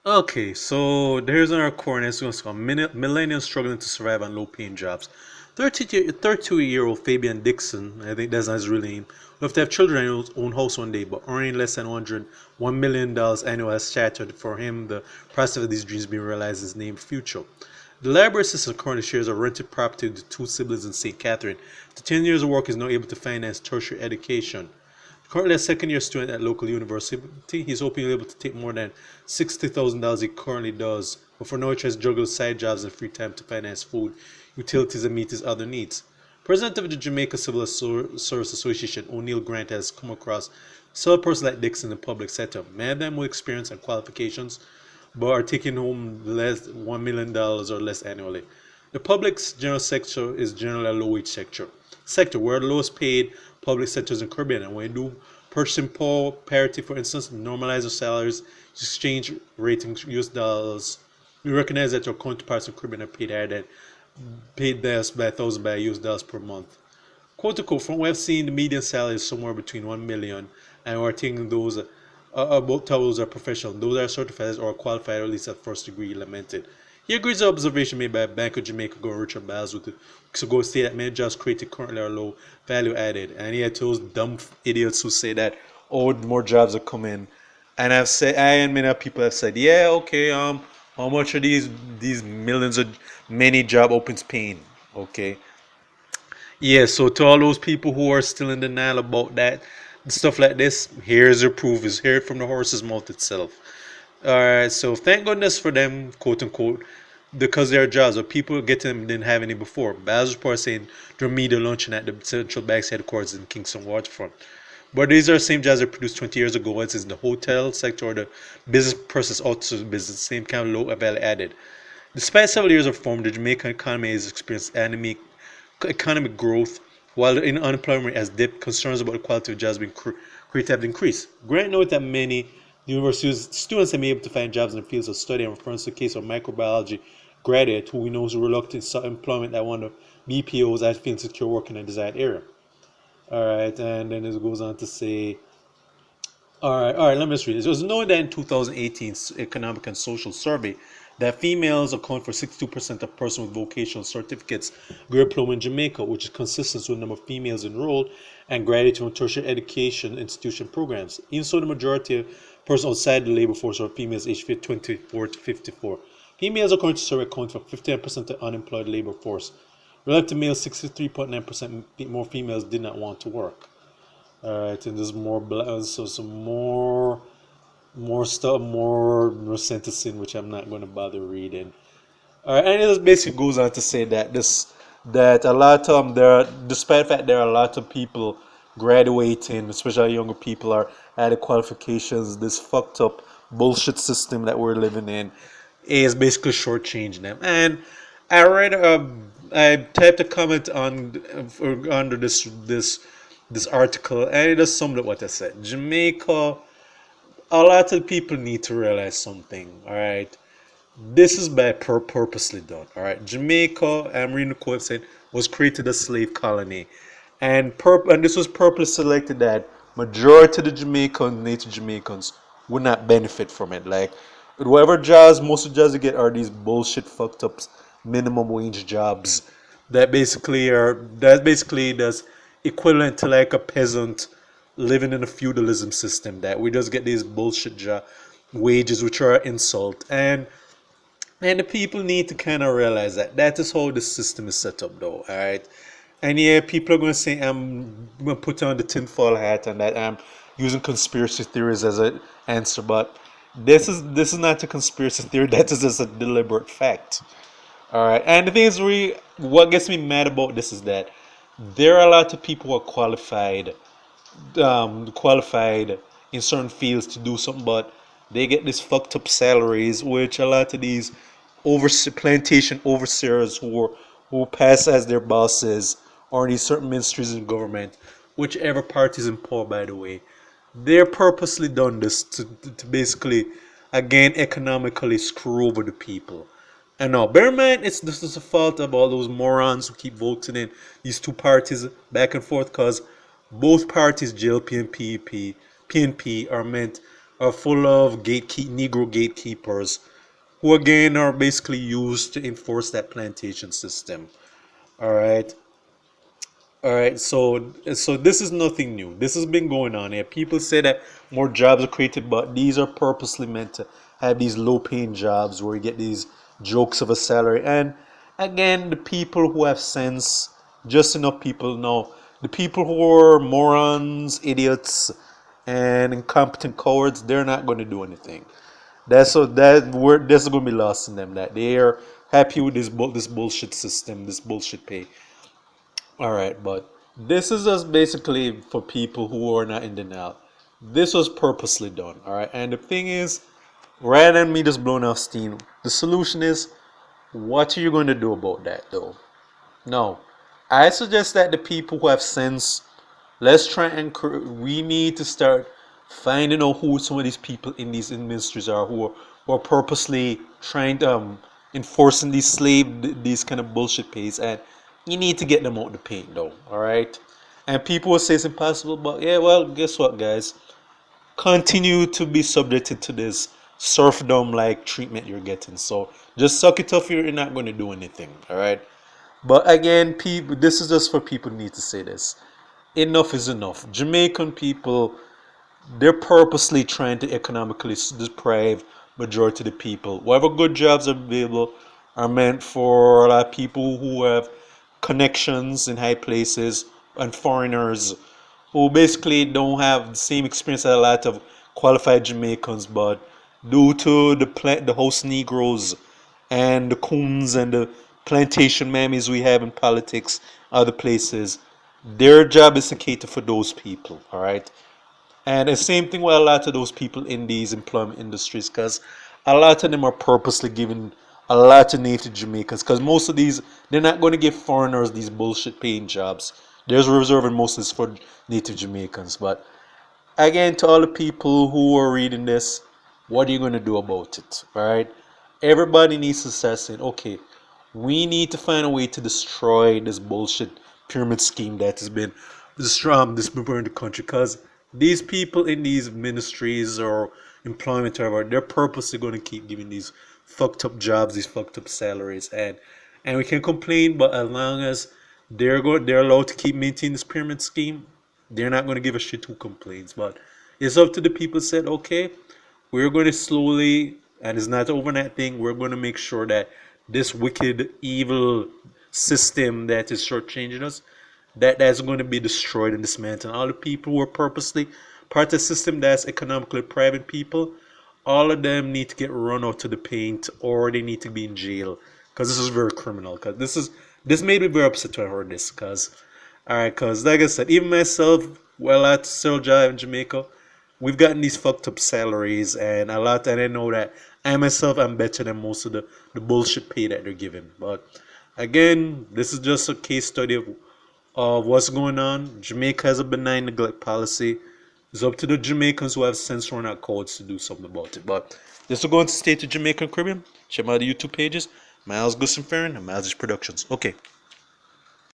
Okay, so there's another corner. It's going to call Millennials Struggling to Survive on Low-Paying Jobs. 32-year-old Fabian Dixon, I think that's not his real name, will have to have children in his own house one day, but earning less than $1 million annual has shattered for him the prospect of these dreams being realized in his named future. The library system currently shares a rented property with two siblings in St. Catherine. The 10 years of work is now able to finance tertiary education. Currently a second year student at local university, he's hoping he'll be able to take more than $60,000 he currently does, but for now he tries to juggle side jobs and free time to finance food, utilities, and meet his other needs. President of the Jamaica Civil Service Association, O'Neill Grant, has come across several persons like Dixon in the public sector, many of them with experience and qualifications, but are taking home less $1 million or less annually. The public's general sector is generally a low-wage sector where the lowest paid public sectors in Caribbean. And when you do purchasing power parity, for instance, normalize the salaries, exchange rating US dollars, we recognize that your counterparts in Caribbean are paid less by 1,000 by US dollars per month. Quote unquote, from what I've seen, the median salary is somewhere between 1 million, and we're taking those about those are professional, those are certified or qualified, or at least at first degree lamented. He agrees with the observation made by Bank of Jamaica governor Richard Baz with to go say that many jobs created currently are low value added, and he had those dumb idiots who say that more jobs are coming. And I and many people have said, yeah, okay, how much are these millions of many job opens paying? Okay, yeah, so to all those people who are still in denial about that, stuff like this, here's your proof. Is hear it from the horse's mouth itself. Alright, so thank goodness for them, quote unquote, because their jobs, or people getting them didn't have any before. Baz report saying during media luncheon at the Central Bank's headquarters in Kingston Waterfront. But these are the same jobs that produced 20 years ago. It's in the hotel sector or the business process outsourcing business, same kind of low value added. Despite several years of reform, the Jamaican economy has experienced economic growth, while the unemployment rate has dipped. Concerns about the quality of jobs being created have increased. Grant noted that many university students have been able to find jobs in the fields of study, and reference to the case of microbiology graduate who we know is reluctant to sought employment at one of BPOs as feeling secure work in a desired area. Alright, and then it goes on to say, all right, let me just read this. It was known that in 2018 Economic and Social Survey that females account for 62% of persons with vocational certificates, grade diploma in Jamaica, which is consistent with the number of females enrolled and graduated from tertiary education institution programs. Even so, the majority of persons outside the labor force are females aged 24 to 54. Females, according to survey, account for 59% of the unemployed labor force. Relative to males, 63.9% more females did not want to work. All right, and there's more so some more stuff, more sentencing, which I'm not going to bother reading. All right, and it just basically goes on to say that that a lot of despite the fact there are a lot of people graduating, especially younger people, are added qualifications. This fucked up bullshit system that we're living in is basically shortchanging them. And I read I typed a comment on under this article, and it just summed up what I said. Jamaica, a lot of people need to realize something. All right, this is by purposely done. All right, Jamaica, I'm reading the quote saying, was created as slave colony, and this was purposely selected that majority of the Jamaicans, native Jamaicans, would not benefit from it. Like whatever jobs, most of the jobs you get are these bullshit fucked up minimum wage jobs that basically does equivalent to like a peasant living in a feudalism system, that we just get these bullshit wages which are an insult. And the people need to kind of realize that that is how the system is set up, though. All right. And yeah, people are going to say I'm going to put on the tinfoil hat and that I'm using conspiracy theories as an answer, but this is not a conspiracy theory. That is just a deliberate fact. All right. And the thing is, what gets me mad about this is that there are a lot of people who are qualified in certain fields to do something, but they get these fucked up salaries, which a lot of these plantation overseers who pass as their bosses or in these certain ministries in government, whichever party is in power, by the way, they're purposely done this to basically again economically screw over the people. And now, bear in mind, this is a fault of all those morons who keep voting in these two parties back and forth, because both parties, JLP and PNP, are full of Negro gatekeepers who again are basically used to enforce that plantation system. All right. All right, so this is nothing new. This has been going on here. People say that more jobs are created, but these are purposely meant to have these low-paying jobs where you get these jokes of a salary. And again, the people who have sense, just enough people know. The people who are morons, idiots, and incompetent cowards, they're not going to do anything. That's so that word this is going to be lost in them. That they are happy with this bullshit system, this bullshit pay. All right, but this is just basically for people who are not in denial. This was purposely done. All right, and the thing is, rather than me just blowing off steam, the solution is, what are you going to do about that, though? No, I suggest that the people who have sense, let's try and we need to start finding out who some of these people in these industries are who are purposely trying to enforcing these kind of bullshit pays, and you need to get them out the paint though. All right, and people will say it's impossible, but yeah, well, guess what, guys? Continue to be subjected to this serfdom like treatment you're getting. So just suck it up. You're not going to do anything. All right. But again, people, this is just for people who need to say this. Enough is enough. Jamaican people, they're purposely trying to economically deprive majority of the people. Whatever good jobs are available are meant for a lot of people who have connections in high places and foreigners who basically don't have the same experience as a lot of qualified Jamaicans, but due to the host Negroes and the coons and the plantation mammies we have in politics, other places, their job is to cater for those people, all right? And the same thing with a lot of those people in these employment industries, because a lot of them are purposely giving a lot of native Jamaicans, because most of these, they're not going to give foreigners these bullshit paying jobs. They're reserving most of this for native Jamaicans. But again, to all the people who are reading this, what are you going to do about it? All right? Everybody needs to start saying, okay, we need to find a way to destroy this bullshit pyramid scheme that has been destroying the country, because these people in these ministries or employment or whatever, they're purposely going to keep giving these fucked up jobs, these fucked up salaries, and we can complain, but as long as they're allowed to keep maintaining this pyramid scheme, they're not going to give a shit who complains. But it's up to the people said, okay, we're going to slowly, and it's not an overnight thing, we're going to make sure that this wicked, evil system that is shortchanging us, that's going to be destroyed and dismantled. All the people who are purposely part of the system that's economically private people, all of them need to get run out to the paint, or they need to be in jail, because this is very criminal. Because this made me very upset when I heard this. Because all right, because like I said, even myself, well, at still job in Jamaica, we've gotten these fucked up salaries and a lot, and I know that I myself am better than most of the bullshit pay that they're giving. But again, this is just a case study of what's going on. Jamaica has a benign neglect policy. It's up to the Jamaicans who have sense run out codes to do something about it. But this will go into State of Jamaica and Caribbean. Check out the YouTube pages. Miles Gusson Farron and Miles Productions. Okay.